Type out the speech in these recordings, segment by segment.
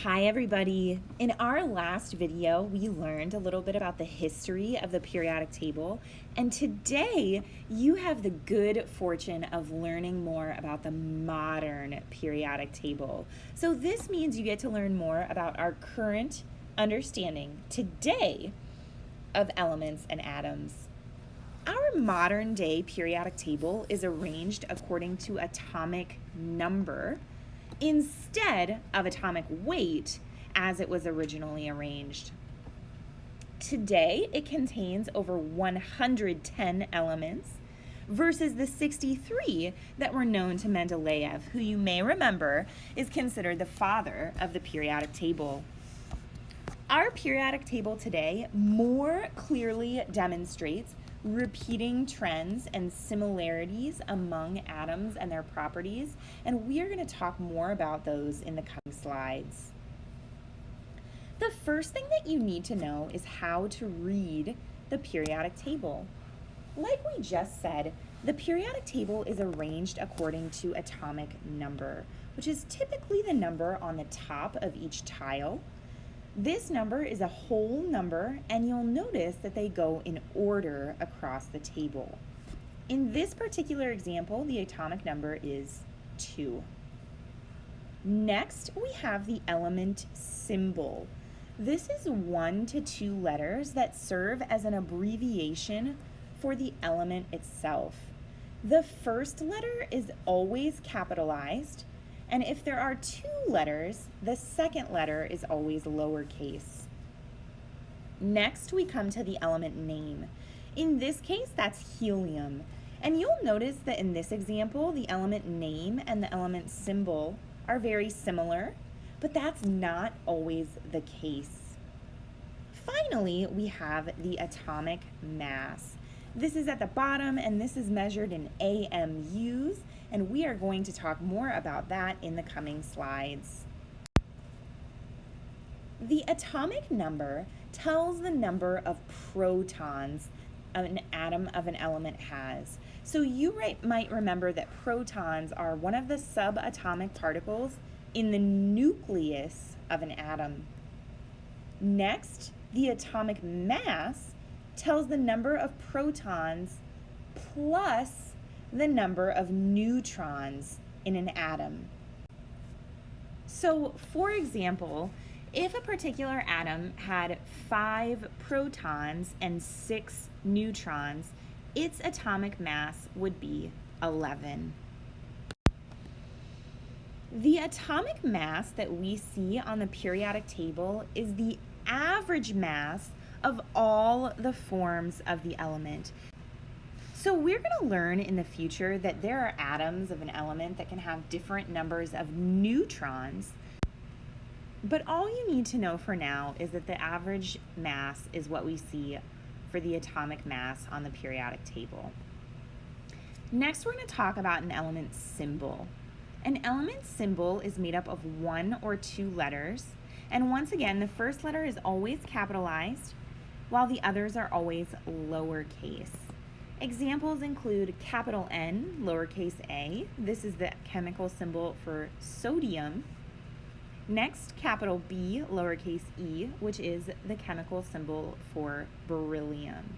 Hi everybody. In our last video, we learned a little bit about the history of the periodic table, and today you have the good fortune of learning more about the modern periodic table. So this means you get to learn more about our current understanding today of elements and atoms. Our modern day periodic table is arranged according to atomic number instead of atomic weight as it was originally arranged. Today, it contains over 110 elements versus the 63 that were known to Mendeleev, who you may remember is considered the father of the periodic table. Our periodic table today more clearly demonstrates repeating trends and similarities among atoms and their properties, and we are going to talk more about those in the coming slides. The first thing that you need to know is how to read the periodic table. Like we just said, the periodic table is arranged according to atomic number, which is typically the number on the top of each tile. This number is a whole number, and you'll notice that they go in order across the table. In this particular example, the atomic number is 2. Next, we have the element symbol. This is 1 to 2 letters that serve as an abbreviation for the element itself. The first letter is always capitalized, and if there are 2 letters, the second letter is always lowercase. Next, we come to the element name. In this case, that's helium. And you'll notice that in this example, the element name and the element symbol are very similar, but that's not always the case. Finally, we have the atomic mass. This is at the bottom, and this is measured in AMUs, and we are going to talk more about that in the coming slides. The atomic number tells the number of protons an atom of an element has. So you might remember that protons are one of the subatomic particles in the nucleus of an atom. Next, the atomic mass tells the number of protons plus the number of neutrons in an atom. So, for example, if a particular atom had 5 protons and 6 neutrons, its atomic mass would be 11. The atomic mass that we see on the periodic table is the average mass of all the forms of the element. So we're going to learn in the future that there are atoms of an element that can have different numbers of neutrons, but all you need to know for now is that the average mass is what we see for the atomic mass on the periodic table. Next, we're going to talk about an element symbol. An element symbol is made up of 1 or 2 letters, and once again, the first letter is always capitalized, while the others are always lowercase. Examples include capital N, lowercase a. This is the chemical symbol for sodium. Next, capital B, lowercase e, which is the chemical symbol for beryllium.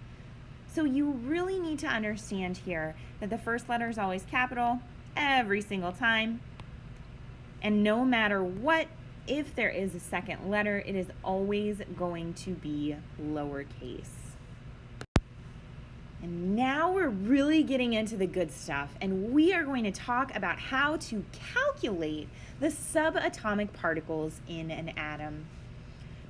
So you really need to understand here that the first letter is always capital every single time. And no matter what, if there is a second letter, it is always going to be lowercase. And now we're really getting into the good stuff, and we are going to talk about how to calculate the subatomic particles in an atom.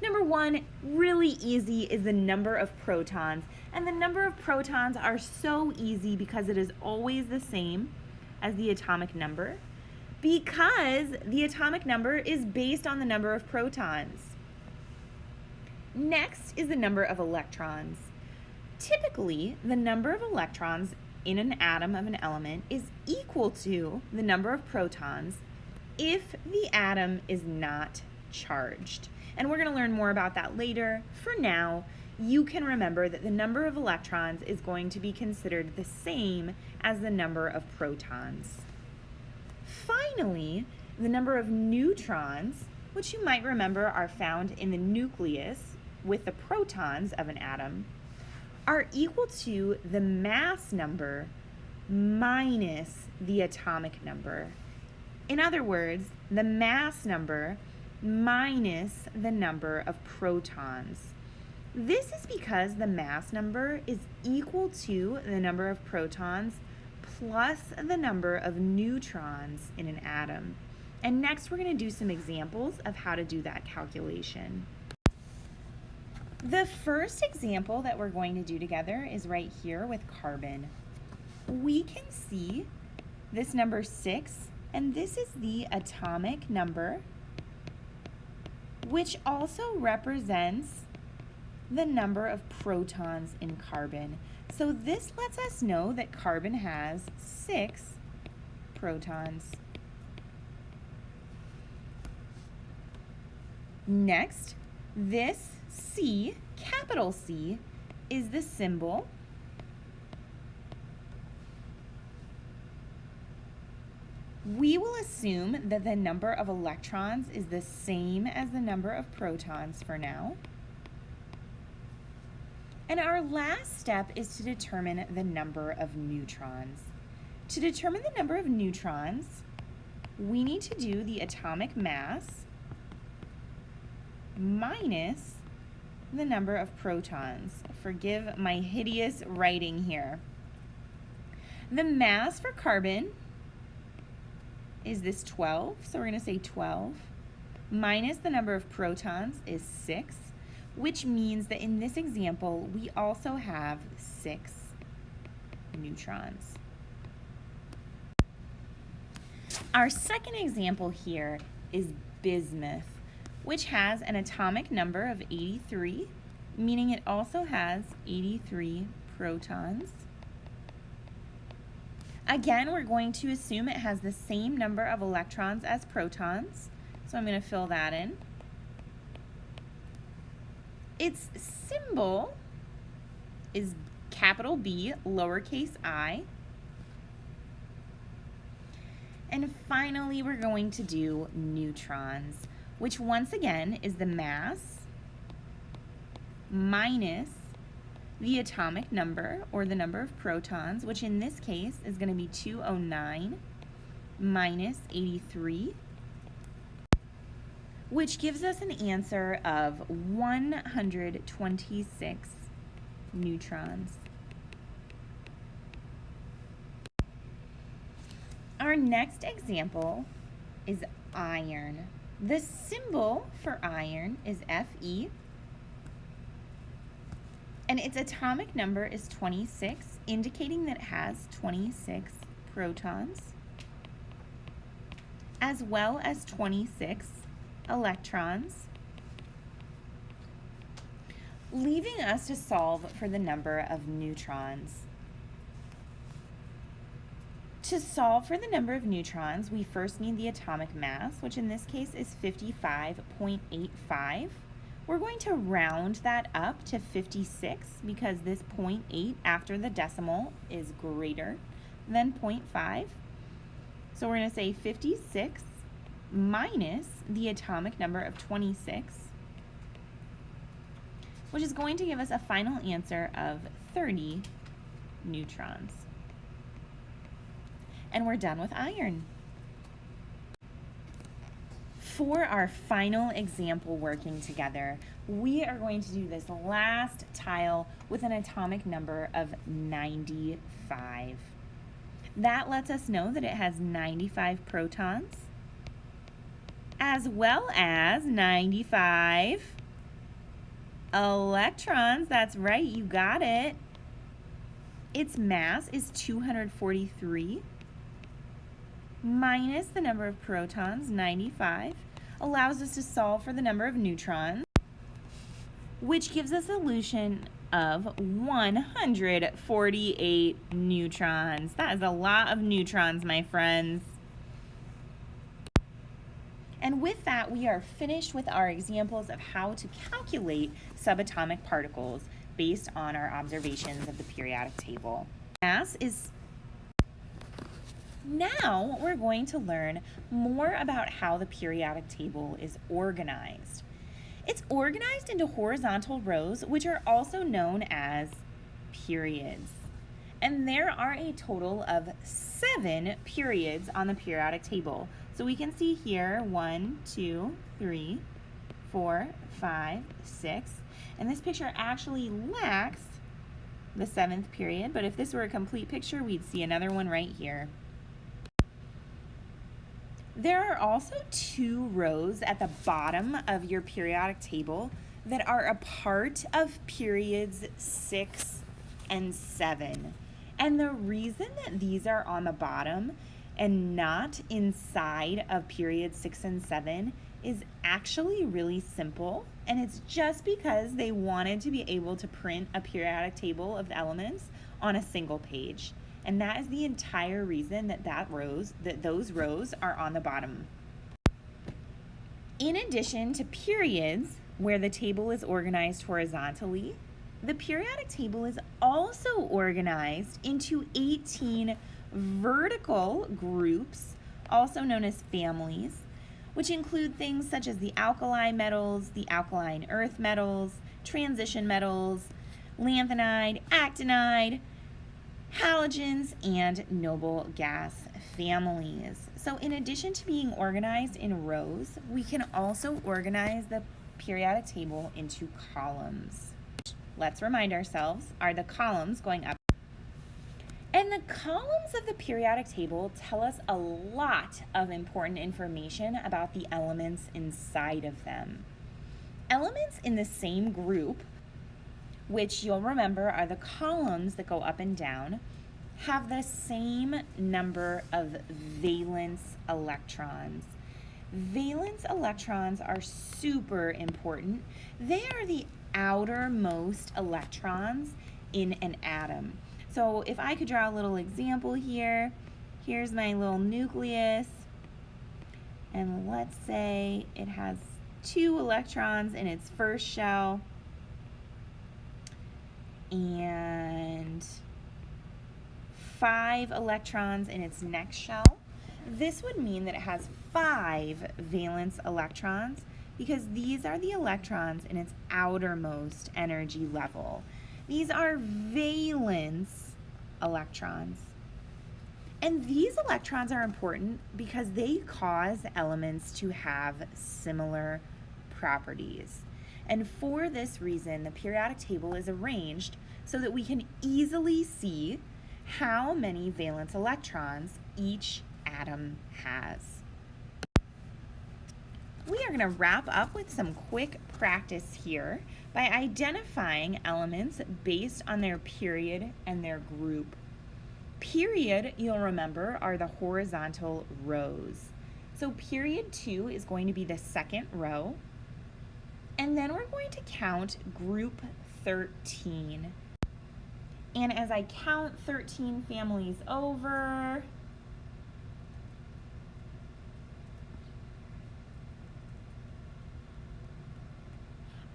Number 1, really easy, is the number of protons. And the number of protons are so easy because it is always the same as the atomic number, because the atomic number is based on the number of protons. Next is the number of electrons. Typically, the number of electrons in an atom of an element is equal to the number of protons if the atom is not charged. And we're going to learn more about that later. For now, you can remember that the number of electrons is going to be considered the same as the number of protons. Finally, the number of neutrons which you might remember are found in the nucleus with the protons of an atom, are equal to the mass number minus the atomic number. In other words, the mass number minus the number of protons. This is because the mass number is equal to the number of protons plus the number of neutrons in an atom. And next we're going to do some examples of how to do that calculation. The first example that we're going to do together is right here with carbon. We can see this number 6, and this is the atomic number, which also represents the number of protons in carbon. So this lets us know that carbon has 6 protons. Next, this C, capital C, is the symbol we will assume that the number of electrons is the same as the number of protons for now. And our last step is to determine the number of neutrons. To determine the number of neutrons, we need to do the atomic mass minus the number of protons. Forgive my hideous writing here. The mass for carbon is this 12, so we're going to say 12, minus the number of protons is 6, which means that in this example, we also have 6 neutrons. Our second example here is bismuth, which has an atomic number of 83, meaning it also has 83 protons. Again, we're going to assume it has the same number of electrons as protons, so I'm going to fill that in. Its symbol is capital B, lowercase I. And finally, we're going to do neutrons, which once again is the mass minus the atomic number, or the number of protons, which in this case is going to be 209 minus 83, which gives us an answer of 126 neutrons. Our next example is iron. The symbol for iron is Fe, and its atomic number is 26, indicating that it has 26 protons, as well as 26 electrons, leaving us to solve for the number of neutrons. To solve for the number of neutrons, we first need the atomic mass, which in this case is 55.85. We're going to round that up to 56 because this 0.8 after the decimal is greater than 0.5. So we're going to say 56 minus the atomic number of 26, which is going to give us a final answer of 30 neutrons. And we're done with iron. For our final example working together, we are going to do this last tile with an atomic number of 95. That lets us know that it has 95 protons, as well as 95 electrons. That's right, you got it. Its mass is 243 minus the number of protons, 95, allows us to solve for the number of neutrons, which gives us a solution of 148 neutrons. That is a lot of neutrons, my friends. And with that, we are finished with our examples of how to calculate subatomic particles based on our observations of the periodic table. Mass is Now we're going to learn more about how the periodic table is organized. It's organized into horizontal rows, which are also known as periods. And there are a total of 7 periods on the periodic table. So we can see here 1, 2, 3, 4, 5, 6. And this picture actually lacks the 7th period, but if this were a complete picture, we'd see another one right here. There are also 2 rows at the bottom of your periodic table that are a part of periods 6 and 7. And the reason that these are on the bottom and not inside of periods 6 and 7 is actually really simple, and it's just because they wanted to be able to print a periodic table of the elements on a single page. And that is the entire reason that those rows are on the bottom. In addition to periods, where the table is organized horizontally, the periodic table is also organized into 18 vertical groups, also known as families, which include things such as the alkali metals, the alkaline earth metals, transition metals, lanthanide, actinide, halogens, and noble gas families. So in addition to being organized in rows, we can also organize the periodic table into columns. Let's remind ourselves, are the columns going up? And the columns of the periodic table tell us a lot of important information about the elements inside of them. Elements in the same group, which you'll remember are the columns that go up and down, have the same number of valence electrons. Valence electrons are super important. They are the outermost electrons in an atom. So if I could draw a little example here, here's my little nucleus, and let's say it has 2 electrons in its first shell and 5 electrons in its next shell. This would mean that it has 5 valence electrons because these are the electrons in its outermost energy level. These are valence electrons. And these electrons are important because they cause elements to have similar properties. And for this reason, the periodic table is arranged so that we can easily see how many valence electrons each atom has. We are going to wrap up with some quick practice here by identifying elements based on their period and their group. Period, you'll remember, are the horizontal rows. So period 2 is going to be the second row. And then we're going to count group 13. And as I count 13 families over,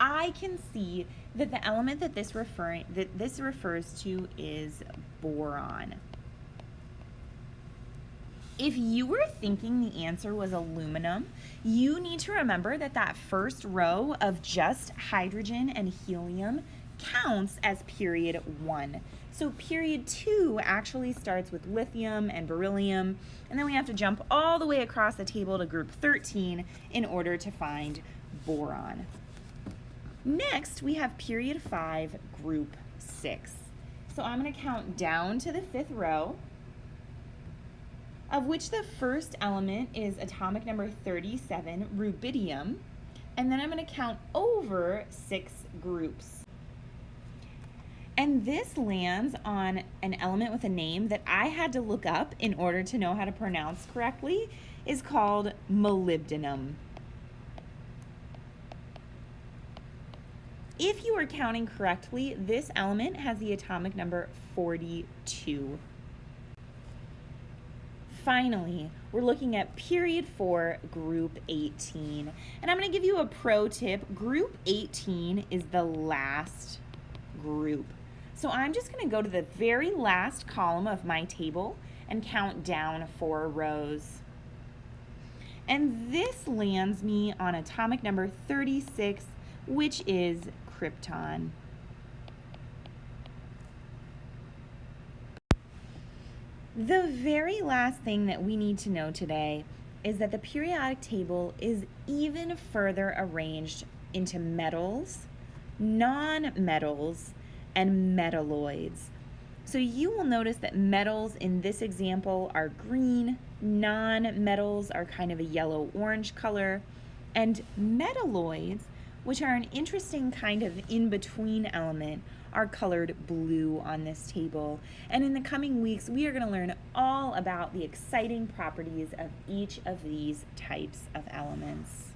I can see that the element that this refers to is boron. If you were thinking the answer was aluminum, you need to remember that that first row of just hydrogen and helium counts as period 1. So period 2 actually starts with lithium and beryllium, and then we have to jump all the way across the table to group 13 in order to find boron. Next, we have period 5, group 6. So I'm going to count down to the 5th row, of which the first element is atomic number 37, rubidium, and then I'm going to count over 6 groups. And this lands on an element with a name that I had to look up in order to know how to pronounce correctly, is called molybdenum. If you are counting correctly, this element has the atomic number 42. Finally, we're looking at period 4, group 18. And I'm going to give you a pro tip. Group 18 is the last group. So I'm just going to go to the very last column of my table, and count down 4 rows. And this lands me on atomic number 36, which is krypton. The very last thing that we need to know today is that the periodic table is even further arranged into metals, non-metals, and metalloids. So you will notice that metals in this example are green, non-metals are kind of a yellow-orange color, and metalloids, which are an interesting kind of in-between element, are colored blue on this table. And in the coming weeks, we are going to learn all about the exciting properties of each of these types of elements.